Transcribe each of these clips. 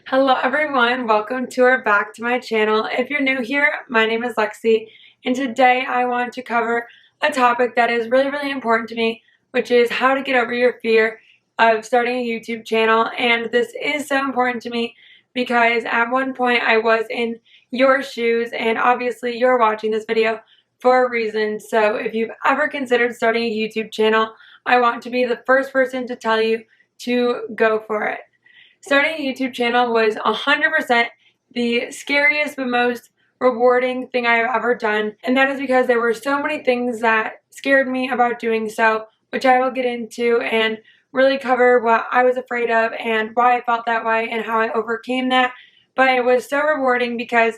Hello everyone, welcome back to my channel. If you're new here, my name is Lexi, and today I want to cover a topic that is really important to me, which is how to get over your fear of starting a YouTube channel. And this is so important to me because at one point I was in your shoes, and obviously you're watching this video for a reason. So if you've ever considered starting a YouTube channel, I want to be the first person to tell you to go for it. Starting a YouTube channel was 100% the scariest but most rewarding thing I have ever done. And that is because there were so many things that scared me about doing so, which I will get into and really cover what I was afraid of and why I felt that way and how I overcame that. But it was so rewarding because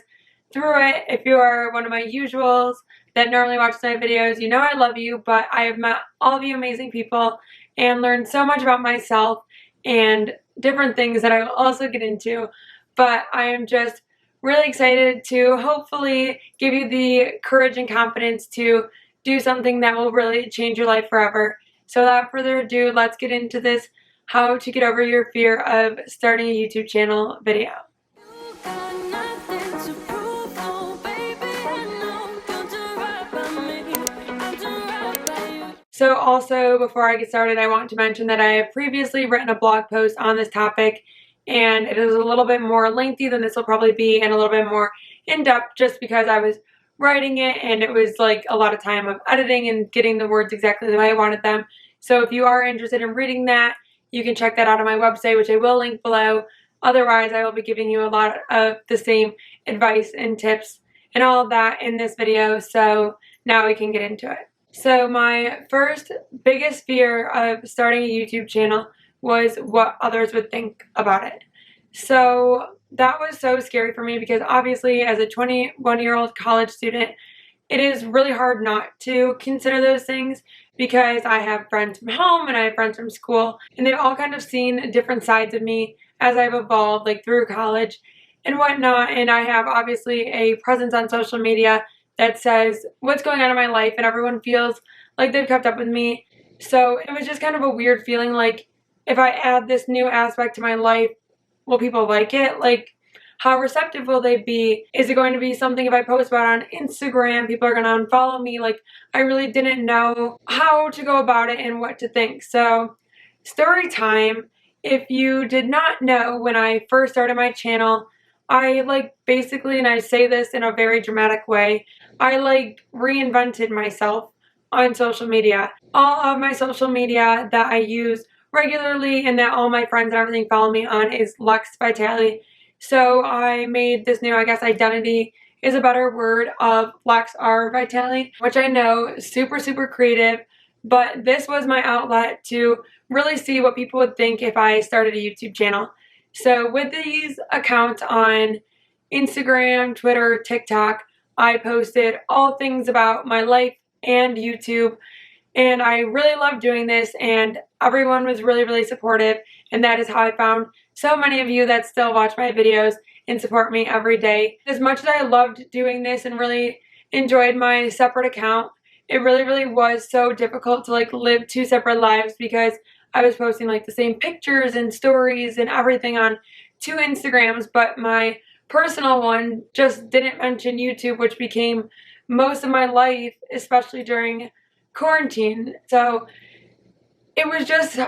through it, if you are one of my usuals that normally watches my videos, you know I love you, but I have met all of you amazing people and learned so much about myself and different things that I will also get into. But I am just really excited to hopefully give you the courage and confidence to do something that will really change your life forever. So without further ado, let's get into this how to get over your fear of starting a YouTube channel video. So also, before I get started, I want to mention that I have previously written a blog post on this topic, and it is a little bit more lengthy than this will probably be and a little bit more in-depth just because I was writing it and it was like a lot of time of editing and getting the words exactly the way I wanted them. So if you are interested in reading that, you can check that out on my website, which I will link below. Otherwise, I will be giving you a lot of the same advice and tips and all of that in this video. So now we can get into it. So my first biggest fear of starting a YouTube channel was what others would think about it. So that was so scary for me because obviously as a 21-year-old college student, it is really hard not to consider those things because I have friends from home and I have friends from school, and they've all kind of seen different sides of me as I've evolved like through college and whatnot. And I have obviously a presence on social media that says what's going on in my life, and everyone feels like they've kept up with me. So it was just kind of a weird feeling, like if I add this new aspect to my life, will people like it? Like, how receptive will they be? Is it going to be something if I post about it on Instagram, people are going to unfollow me? Like, I really didn't know how to go about it and what to think. So story time. If you did not know, when I first started my channel, I basically, and I say this in a very dramatic way, I reinvented myself on social media. All of my social media that I use regularly and that all my friends and everything follow me on is lexvitale. So I made this new, I guess identity is a better word, of Lex R Vitale, which I know is super creative, but this was my outlet to really see what people would think if I started a YouTube channel. So with these accounts on Instagram, Twitter, TikTok, I posted all things about my life and YouTube, and I really loved doing this, and everyone was really supportive, and that is how I found so many of you that still watch my videos and support me every day. As much as I loved doing this and really enjoyed my separate account, it really was so difficult to live two separate lives because I was posting the same pictures and stories and everything on two Instagrams, but my personal one just didn't mention YouTube, which became most of my life, especially during quarantine. So it was just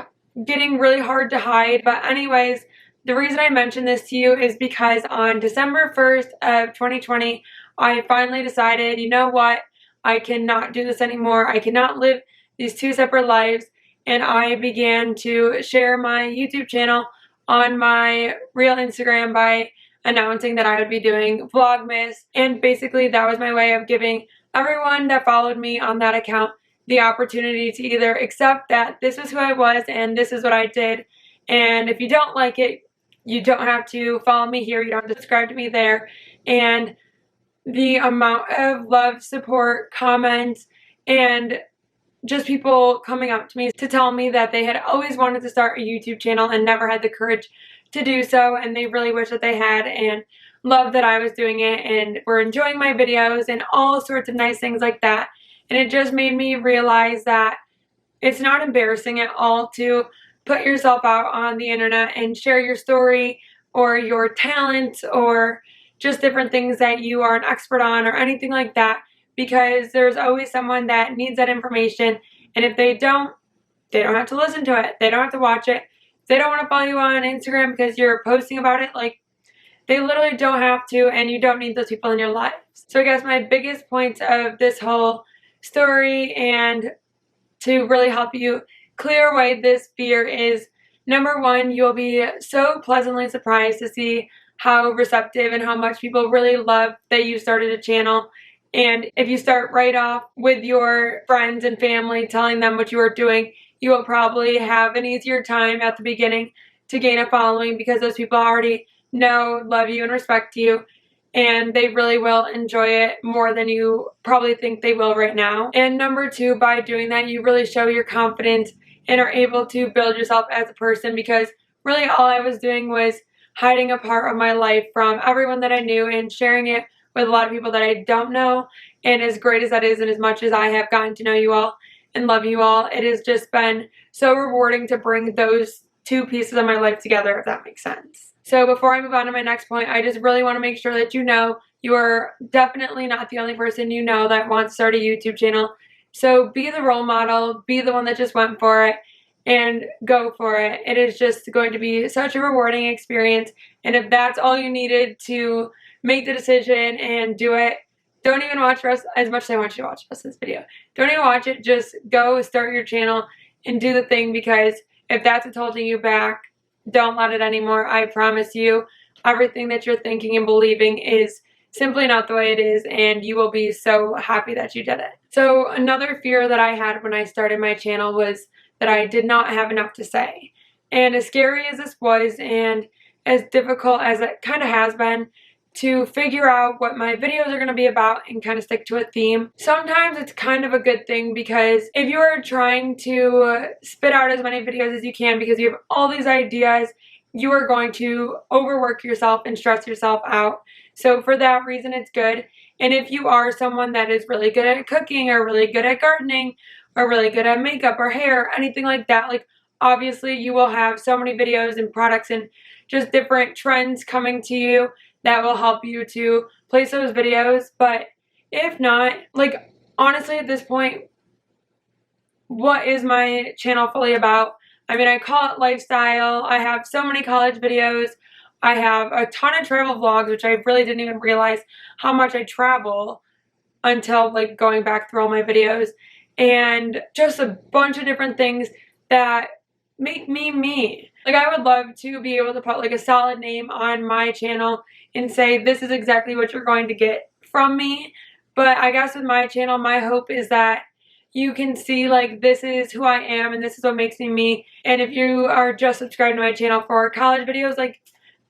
getting really hard to hide. But anyways, the reason I mention this to you is because on December 1st of 2020, I finally decided, you know what, I cannot do this anymore. I cannot live these two separate lives. And I began to share my YouTube channel on my real Instagram by announcing that I would be doing Vlogmas. And basically that was my way of giving everyone that followed me on that account the opportunity to either accept that this is who I was and this is what I did. And if you don't like it, you don't have to follow me here. You don't have to subscribe to me there. And the amount of love, support, comments, and just people coming up to me to tell me that they had always wanted to start a YouTube channel and never had the courage to do so, and they really wish that they had, and loved that I was doing it and were enjoying my videos and all sorts of nice things like that. And it just made me realize that it's not embarrassing at all to put yourself out on the internet and share your story or your talent or just different things that you are an expert on or anything like that, because there's always someone that needs that information, and if they don't have to listen to it. They don't have to watch it. If they don't want to follow you on Instagram because you're posting about it, like, they literally don't have to, and you don't need those people in your lives. So I guess my biggest points of this whole story and to really help you clear away this fear is, number one, you'll be so pleasantly surprised to see how receptive and how much people really love that you started a channel. And if you start right off with your friends and family telling them what you are doing, you will probably have an easier time at the beginning to gain a following, because those people already know, love you, and respect you, and they really will enjoy it more than you probably think they will right now. And number two, by doing that, you really show your confidence and are able to build yourself as a person, because really all I was doing was hiding a part of my life from everyone that I knew and sharing it with a lot of people that I don't know. And as great as that is, and as much as I have gotten to know you all and love you all, it has just been so rewarding to bring those two pieces of my life together, if that makes sense. So before I move on to my next point, I just really want to make sure that you know you are definitely not the only person you know that wants to start a YouTube channel. So be the role model, be the one that just went for it, and go for it. It is just going to be such a rewarding experience. And if that's all you needed to make the decision and do it, don't even watch the rest. As much as I want you to watch the rest of this video, don't even watch it. Just go start your channel and do the thing, because if that's what's holding you back, don't let it anymore. I promise you, everything that you're thinking and believing is simply not the way it is, and you will be so happy that you did it. So another fear that I had when I started my channel was that I did not have enough to say. And as scary as this was, and as difficult as it kind of has been to figure out what my videos are going to be about and kind of stick to a theme, sometimes it's kind of a good thing, because if you are trying to spit out as many videos as you can because you have all these ideas, you are going to overwork yourself and stress yourself out. So for that reason, it's good. And if you are someone that is really good at cooking or really good at gardening or really good at makeup or hair, anything like that, like, obviously you will have so many videos and products and just different trends coming to you that will help you to place those videos. But if not, like, honestly at this point, what is my channel fully about? I mean, I call it lifestyle. I have so many college videos. I have a ton of travel vlogs, which I really didn't even realize how much I travel until, like, going back through all my videos, and just a bunch of different things that make me me. Like, I would love to be able to put like a solid name on my channel and say this is exactly what you're going to get from me. But I guess with my channel, my hope is that you can see, like, this is who I am and this is what makes me me. And if you are just subscribed to my channel for college videos, like,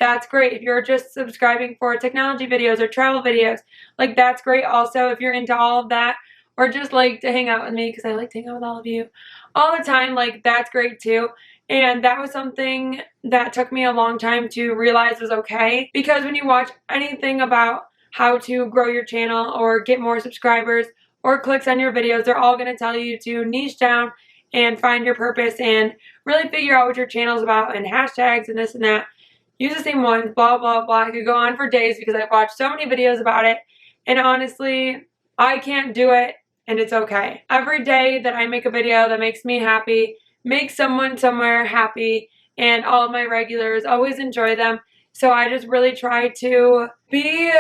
that's great. If you're just subscribing for technology videos or travel videos, like, that's great also. If you're into all of that, or just like to hang out with me, because I like to hang out with all of you all the time, like, that's great too. And that was something that took me a long time to realize was okay, because when you watch anything about how to grow your channel or get more subscribers or clicks on your videos, they're all going to tell you to niche down and find your purpose and really figure out what your channel is about, and hashtags and this and that. Use the same ones, blah, blah, blah. I could go on for days because I've watched so many videos about it. And honestly, I can't do it, and it's okay. Every day that I make a video that makes me happy, makes someone somewhere happy, and all of my regulars always enjoy them. So I just really try to be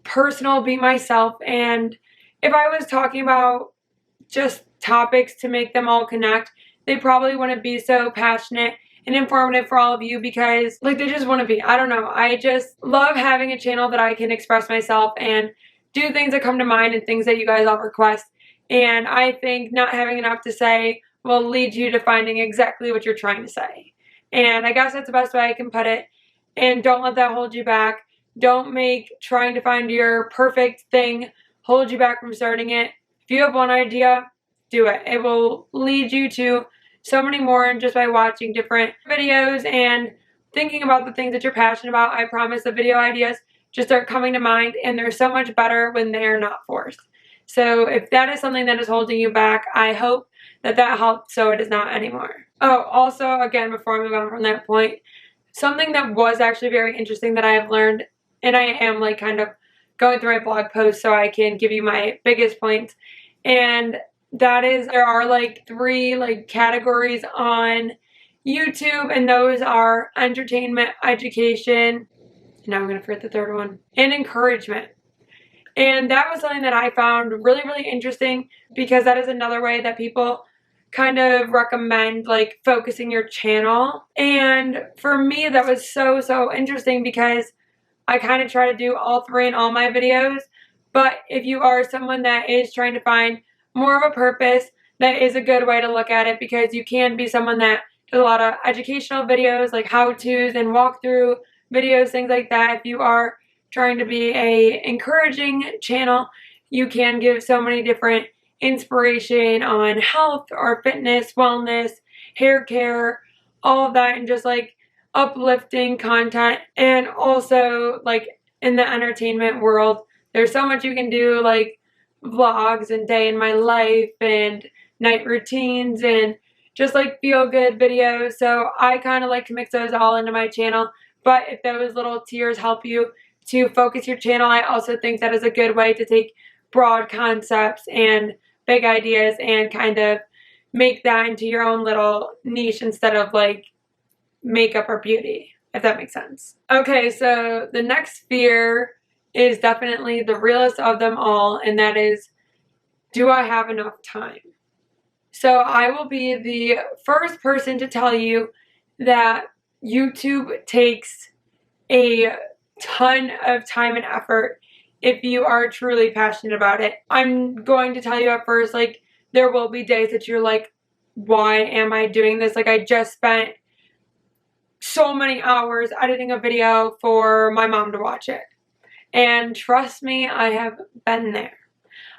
personal, be myself. And if I was talking about just topics to make them all connect, they probably wouldn't be so passionate and informative for all of you, because, like, they just want to be. I don't know. I just love having a channel that I can express myself and do things that come to mind and things that you guys all request. And I think not having enough to say will lead you to finding exactly what you're trying to say. And I guess that's the best way I can put it. And don't let that hold you back. Don't make trying to find your perfect thing hold you back from starting it. If you have one idea, do it. It will lead you to so many more, just by watching different videos and thinking about the things that you're passionate about. I promise the video ideas just start coming to mind, and they're so much better when they are not forced. So if that is something that is holding you back, I hope that that helped so it is not anymore. Oh, also, again, before I move on from that point, something that was actually very interesting that I have learned, and I am like kind of going through my blog post so I can give you my biggest points, and that is there are like 3 like categories on YouTube, and those are entertainment, education, now I'm going to forget the third one, and encouragement. And that was something that I found really, really interesting, because that is another way that people kind of recommend like focusing your channel. And for me, that was so, so interesting, because I kind of try to do all 3 in all my videos. But if you are someone that is trying to find more of a purpose, that is a good way to look at it, because you can be someone that does a lot of educational videos like how-tos and walkthrough videos, things like that. If you are trying to be a encouraging channel, you can give so many different inspiration on health or fitness, wellness, hair care, all of that, and just like uplifting content. And also like in the entertainment world, there's so much you can do, like vlogs and day in my life and night routines and just like feel good videos. So I kind of like to mix those all into my channel. But if those little tiers help you to focus your channel, I also think that is a good way to take broad concepts and big ideas and kind of make that into your own little niche instead of like makeup or beauty, if that makes sense. Okay, so the next fear is definitely the realest of them all, and that is, do I have enough time? So I will be the first person to tell you that YouTube takes a ton of time and effort if you are truly passionate about it. I'm going to tell you at first, like, there will be days that you're like, why am I doing this? Like, I just spent so many hours editing a video for my mom to watch it. And trust me, I have been there.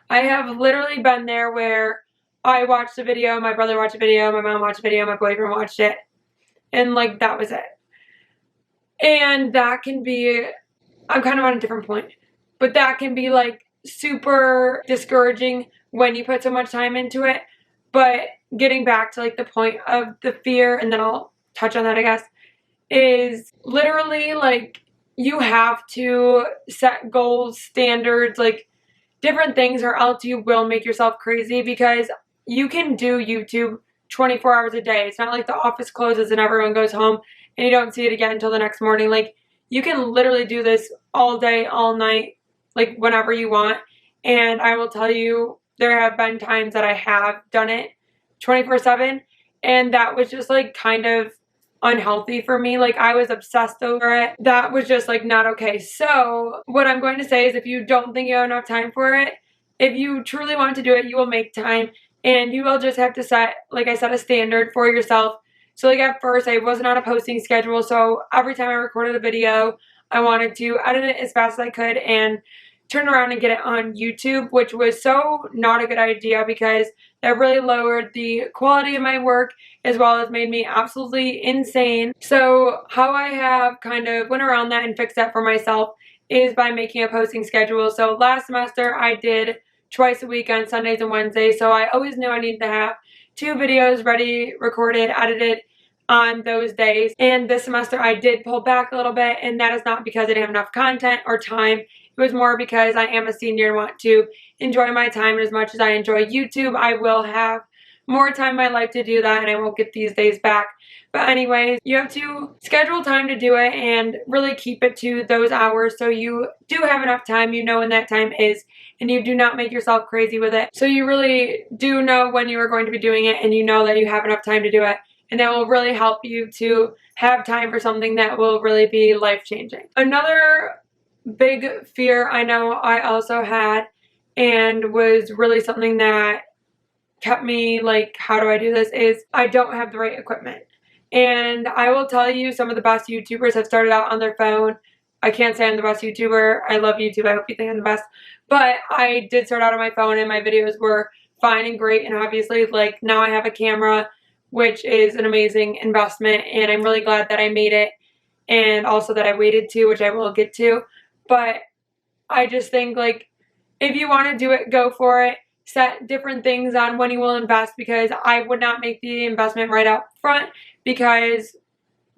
I have literally been there where I watched a video, my brother watched a video, my mom watched a video, my boyfriend watched it, and like that was it. And that can be, I'm kind of on a different point, but that can be like super discouraging when you put so much time into it. But getting back to like the point of the fear, and then I'll touch on that, I guess, is literally like you have to set goals, standards, like different things, or else you will make yourself crazy, because you can do YouTube 24 hours a day. It's not like the office closes and everyone goes home and you don't see it again until the next morning. Like, you can literally do this all day, all night, like whenever you want. And I will tell you, there have been times that I have done it 24/7, and that was just like kind of unhealthy for me. Like, I was obsessed over it. That was just like not okay. So what I'm going to say is, if you don't think you have enough time for it, if you truly want to do it, you will make time, and you will just have to set, like I said, a standard for yourself. So like at first I wasn't on a posting schedule, so every time I recorded a video, I wanted to edit it as fast as I could and turn around and get it on YouTube, which was so not a good idea, because that really lowered the quality of my work, as well as made me absolutely insane. So how I have kind of went around that and fixed that for myself is by making a posting schedule. So last semester I did twice a week on Sundays and Wednesdays, so I always knew I needed to have 2 videos ready, recorded, edited on those days. And this semester I did pull back a little bit, and that is not because I didn't have enough content or time. It was more because I am a senior and want to enjoy my time, and as much as I enjoy YouTube, I will have more time in my life to do that, and I won't get these days back. But anyways, you have to schedule time to do it and really keep it to those hours, so you do have enough time, you know when that time is, and you do not make yourself crazy with it. So you really do know when you are going to be doing it, and you know that you have enough time to do it. And that will really help you to have time for something that will really be life-changing. Another big fear I know I also had, and was really something that kept me like, how do I do this, is I don't have the right equipment. And I will tell you, some of the best YouTubers have started out on their phone. I can't say I'm the best YouTuber. I love YouTube. I hope you think I'm the best. But I did start out on my phone, and my videos were fine and great. And obviously, like, now I have a camera, which is an amazing investment, and I'm really glad that I made it, and also that I waited to, which I will get to. But I just think, like, if you want to do it, go for it. Set different things on when you will invest, because I would not make the investment right up front, because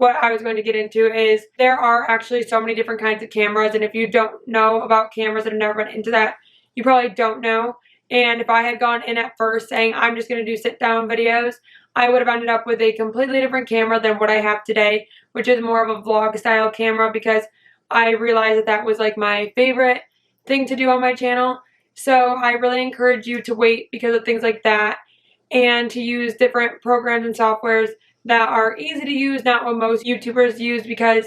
what I was going to get into is there are actually so many different kinds of cameras, and if you don't know about cameras and have never been into that, you probably don't know. And if I had gone in at first saying I'm just going to do sit down videos, I would have ended up with a completely different camera than what I have today, which is more of a vlog style camera, because I realized that that was like my favorite thing to do on my channel. So I really encourage you to wait because of things like that, and to use different programs and softwares that are easy to use, not what most YouTubers use, because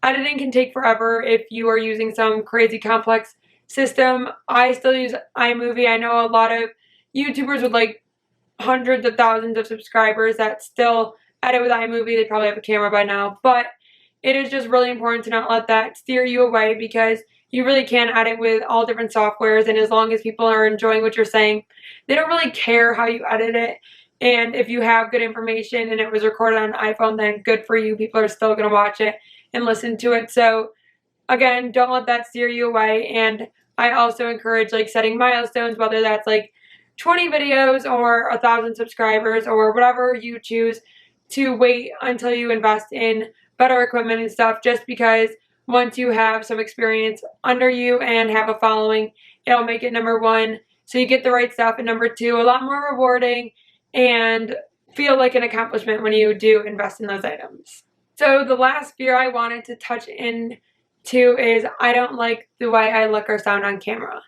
editing can take forever if you are using some crazy complex system. I still use iMovie. I know a lot of YouTubers with like hundreds of thousands of subscribers that still edit with iMovie. They probably have a camera by now, but it is just really important to not let that steer you away, because you really can edit with all different softwares, and as long as people are enjoying what you're saying, they don't really care how you edit it. And if you have good information and it was recorded on an iPhone, then good for you. People are still going to watch it and listen to it. So again, don't let that steer you away. And I also encourage like setting milestones, whether that's like 20 videos or 1,000 subscribers or whatever you choose, to wait until you invest in better equipment and stuff, just because once you have some experience under you and have a following, it'll make it number one, so you get the right stuff, and number two, a lot more rewarding and feel like an accomplishment when you do invest in those items. So the last fear I wanted to touch into is I don't like the way I look or sound on camera.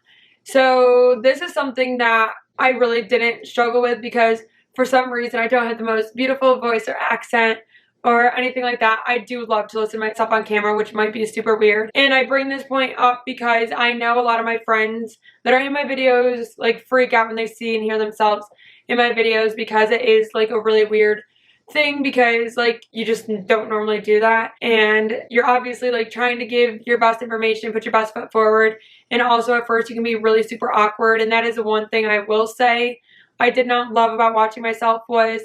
So this is something that I really didn't struggle with, because for some reason I don't have the most beautiful voice or accent or anything like that. I do love to listen to myself on camera, which might be super weird. And I bring this point up because I know a lot of my friends that are in my videos like freak out when they see and hear themselves in my videos, because it is like a really weird thing, because like you just don't normally do that, and you're obviously like trying to give your best information, put your best foot forward, and also at first you can be really super awkward. And that is the one thing I will say I did not love about watching myself, was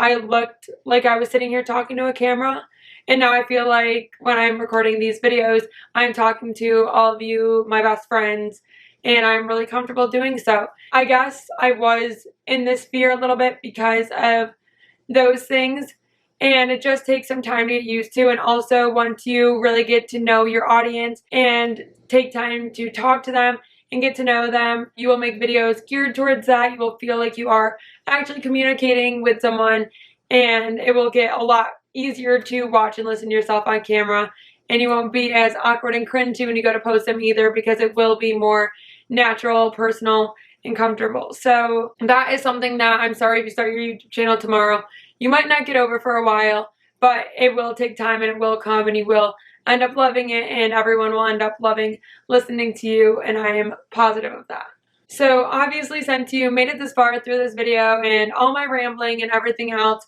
I looked like I was sitting here talking to a camera, and now I feel like when I'm recording these videos, I'm talking to all of you, my best friends, and I'm really comfortable doing so. I guess I was in this fear a little bit because of those things, and it just takes some time to get used to. And also, once you really get to know your audience and take time to talk to them and get to know them, you will make videos geared towards that. You will feel like you are actually communicating with someone, and it will get a lot easier to watch and listen to yourself on camera, and you won't be as awkward and cringy when you go to post them either, because it will be more natural, personal, and comfortable. So that is something that, I'm sorry if you start your YouTube channel tomorrow, you might not get over for a while, but it will take time and it will come, and you will end up loving it, and everyone will end up loving listening to you, and I am positive of that. So obviously, since you made it this far through this video and all my rambling and everything else,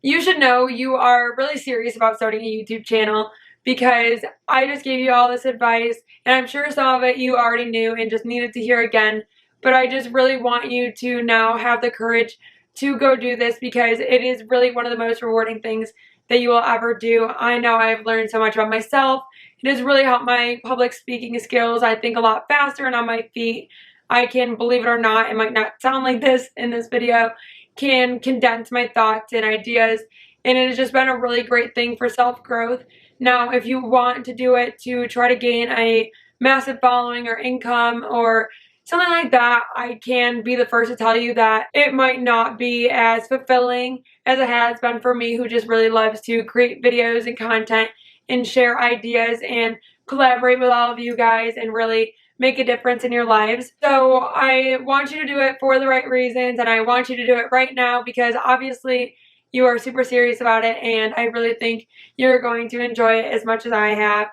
you should know you are really serious about starting a YouTube channel, because I just gave you all this advice, and I'm sure some of it you already knew and just needed to hear again, but I just really want you to now have the courage to go do this, because it is really one of the most rewarding things that you will ever do. I know I've learned so much about myself. It has really helped my public speaking skills. I think a lot faster and on my feet. I can, believe it or not, it might not sound like this in this video, can condense my thoughts and ideas, and it has just been a really great thing for self-growth. Now, if you want to do it to try to gain a massive following or income or something like that, I can be the first to tell you that it might not be as fulfilling as it has been for me, who just really loves to create videos and content and share ideas and collaborate with all of you guys and really make a difference in your lives. So I want you to do it for the right reasons, and I want you to do it right now, because obviously you are super serious about it, and I really think you're going to enjoy it as much as I have.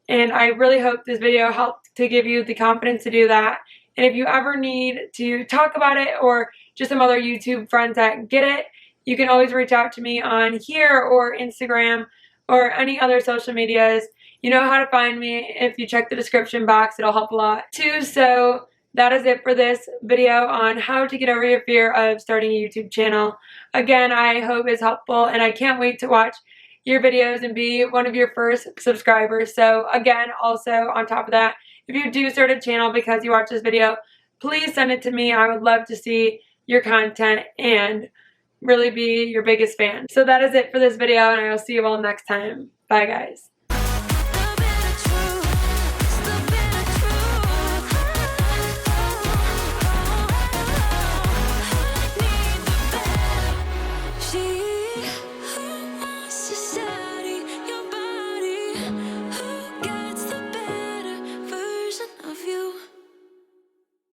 And I really hope this video helped to give you the confidence to do that. And if you ever need to talk about it, or just some other YouTube friends that get it, you can always reach out to me on here or Instagram or any other social medias. You know how to find me. If you check the description box, it'll help a lot too. So that is it for this video on how to get over your fear of starting a YouTube channel. Again, I hope it's helpful, and I can't wait to watch your videos and be one of your first subscribers. So again, also on top of that, if you do start a channel because you watch this video, please send it to me. I would love to see your content, and really be your biggest fan. So that is it for this video, and I will see you all next time. Bye, guys. She